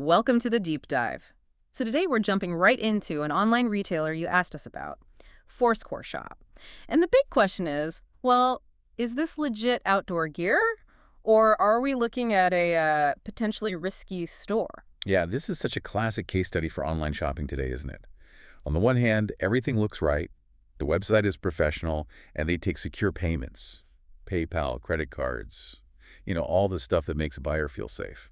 Welcome to the deep dive. So today we're jumping right into an online retailer you asked us about, ForceCore Shop. And the big question is, well, is this legit outdoor gear? Or are we looking at a potentially risky store? Yeah, this is such a classic case study for online shopping today, isn't it? On the one hand, everything looks right. The website is professional, and they take secure payments. PayPal, credit cards, all the stuff that makes a buyer feel safe.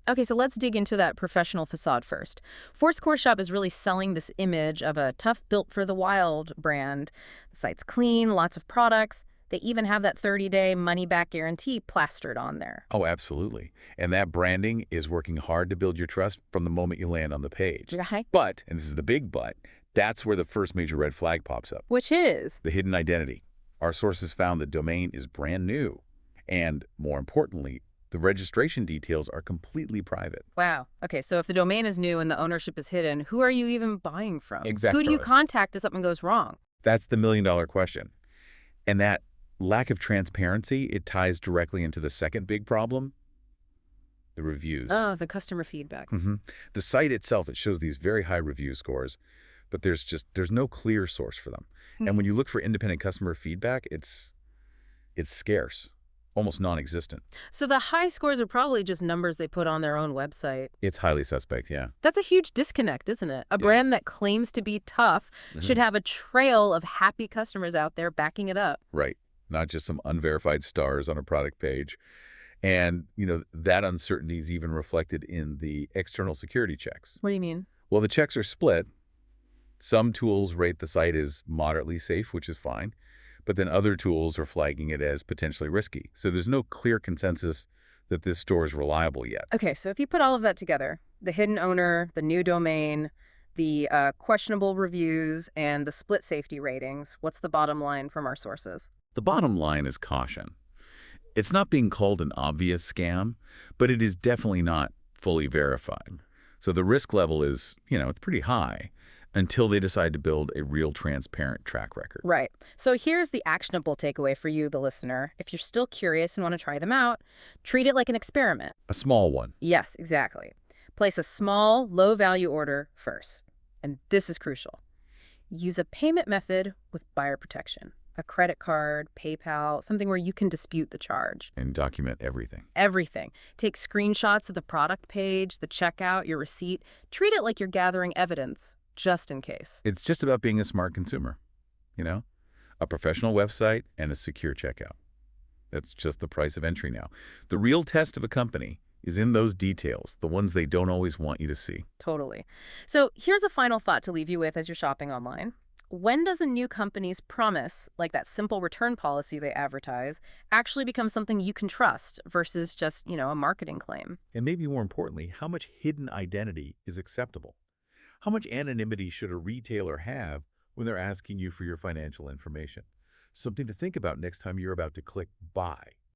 Okay, so let's dig into that professional facade first. ForceCore Shop is really selling this image of a tough built for the wild brand. The site's clean, lots of products. They even have that 30-day money-back guarantee plastered on there. Oh, absolutely. And that branding is working hard to build your trust from the moment you land on the page. Right? But, and this is the big but, that's where the first major red flag pops up. Which is? The hidden identity. Our sources found the domain is brand new. And, more importantly, the registration details are completely private. Wow. Okay, so if the domain is new and the ownership is hidden, who are you even buying from? Exactly. Who do you contact if something goes wrong? That's the million-dollar question. And that lack of transparency, it ties directly into the second big problem, the reviews. Oh, the customer feedback. The site itself, it shows these very high review scores, but there's no clear source for them. And when you look for independent customer feedback, it's scarce, almost non-existent. So the high scores are probably just numbers they put on their own website. It's highly suspect, yeah. That's a huge disconnect, isn't it? A brand that claims to be tough should have a trail of happy customers out there backing it up. Right. Not just some unverified stars on a product page. And, that uncertainty is even reflected in the external security checks. What do you mean? Well, the checks are split. Some tools rate the site as moderately safe, which is fine. But then other tools are flagging it as potentially risky. So there's no clear consensus that this store is reliable yet. Okay, so if you put all of that together, the hidden owner, the new domain, the questionable reviews, and the split safety ratings, what's the bottom line from our sources? The bottom line is caution. It's not being called an obvious scam, but it is definitely not fully verified. So the risk level is, it's pretty high until they decide to build a real transparent track record. Right. So here's the actionable takeaway for you, the listener. If you're still curious and want to try them out, treat it like an experiment. A small one. Yes, exactly. Place a small, low-value order first. And this is crucial. Use a payment method with buyer protection. A credit card, PayPal, something where you can dispute the charge. And document everything. Everything. Take screenshots of the product page, the checkout, your receipt. Treat it like you're gathering evidence, just in case. It's just about being a smart consumer, a professional website and a secure checkout. That's just the price of entry now. The real test of a company is in those details, the ones they don't always want you to see. Totally. So here's a final thought to leave you with as you're shopping online. When does a new company's promise, like that simple return policy they advertise, actually become something you can trust versus just, a marketing claim? And maybe more importantly, how much hidden identity is acceptable? How much anonymity should a retailer have when they're asking you for your financial information? Something to think about next time you're about to click buy.